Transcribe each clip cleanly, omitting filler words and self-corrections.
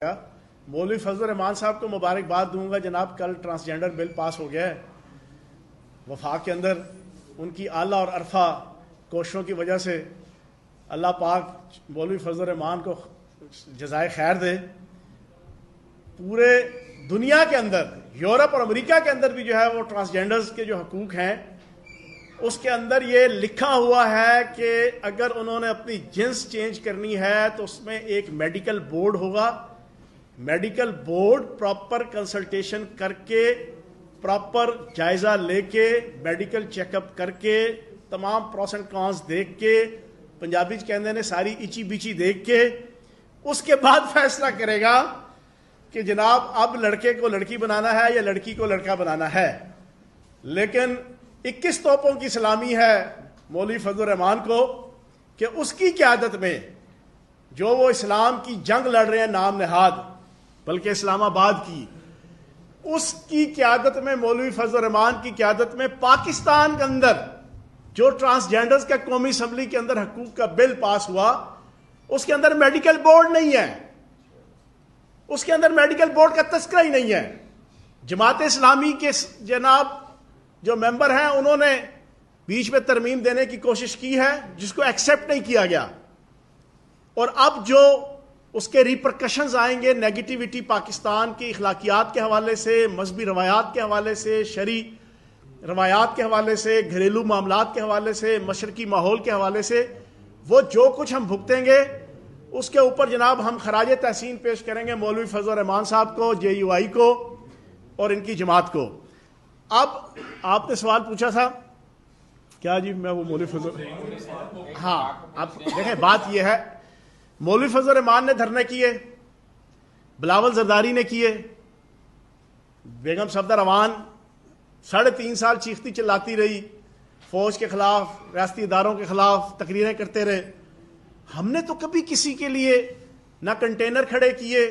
مولوی فضل الرحمان صاحب کو مبارکباد دوں گا جناب. کل ٹرانسجینڈر بل پاس ہو گیا ہے وفاق کے اندر. ان کی اعلیٰ اور عرفہ کوششوں کی وجہ سے اللہ پاک مولوی فضل الرحمان کو جزائے خیر دے. پورے دنیا کے اندر یورپ اور امریکہ کے اندر بھی جو ہے وہ ٹرانسجینڈرز کے جو حقوق ہیں اس کے اندر یہ لکھا ہوا ہے کہ اگر انہوں نے اپنی جنس چینج کرنی ہے تو اس میں ایک میڈیکل بورڈ ہوگا. میڈیکل بورڈ پراپر کنسلٹیشن کر کے پراپر جائزہ لے کے میڈیکل چیک اپ کر کے تمام پروس اینڈ کانس دیکھ کے پنجابی کہندے نے ساری ایچی بیچی دیکھ کے اس کے بعد فیصلہ کرے گا کہ جناب اب لڑکے کو لڑکی بنانا ہے یا لڑکی کو لڑکا بنانا ہے. لیکن 21 توپوں کی سلامی ہے مولوی فضل الرحمان کو کہ اس کی قیادت میں جو وہ اسلام کی جنگ لڑ رہے ہیں نام نہاد بلکہ اسلام آباد کی، اس کی قیادت میں مولوی فضل الرحمان کی قیادت میں پاکستان کے اندر جو ٹرانسجینڈرز کا قومی اسمبلی کے اندر حقوق کا بل پاس ہوا اس کے اندر میڈیکل بورڈ نہیں ہے. اس کے اندر میڈیکل بورڈ کا تذکرہ ہی نہیں ہے. جماعت اسلامی کے جناب جو ممبر ہیں انہوں نے بیچ میں ترمیم دینے کی کوشش کی ہے جس کو ایکسیپٹ نہیں کیا گیا. اور اب جو اس کے ریپرکشنز آئیں گے نیگیٹیوٹی پاکستان کی اخلاقیات کے حوالے سے، مذہبی روایات کے حوالے سے، شرعی روایات کے حوالے سے، گھریلو معاملات کے حوالے سے، مشرقی ماحول کے حوالے سے، وہ جو کچھ ہم بھگتیں گے اس کے اوپر جناب ہم خراج تحسین پیش کریں گے مولوی فضل الرحمان صاحب کو، JUI کو اور ان کی جماعت کو. اب آپ نے سوال پوچھا تھا کیا جی؟ میں وہ مولوی فضل، ہاں اب دیکھیں بات یہ ہے مولوی فضل الرحمان نے دھرنے کیے، بلاول زرداری نے کیے، بیگم صفدر روان 3.5 سال چیختی چلاتی رہی، فوج کے خلاف، ریاستی اداروں کے خلاف تقریریں کرتے رہے. ہم نے تو کبھی کسی کے لیے نہ کنٹینر کھڑے کیے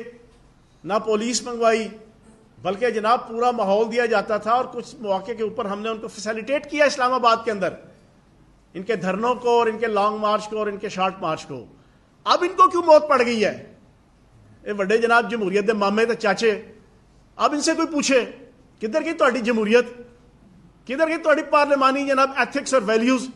نہ پولیس منگوائی، بلکہ جناب پورا ماحول دیا جاتا تھا اور کچھ مواقع کے اوپر ہم نے ان کو فیسیلیٹیٹ کیا اسلام آباد کے اندر، ان کے دھرنوں کو اور ان کے لانگ مارچ کو اور ان کے شارٹ مارچ کو. اب ان کو کیوں موت پڑ گئی ہے؟ یہ بڑے جناب جمہوریت دے مامے تے چاچے، اب ان سے کوئی پوچھے کدھر کی تہاڈی جمہوریت، کدھر کی تہاڈی پارلیمانی جناب ایتھکس اور ویلیوز؟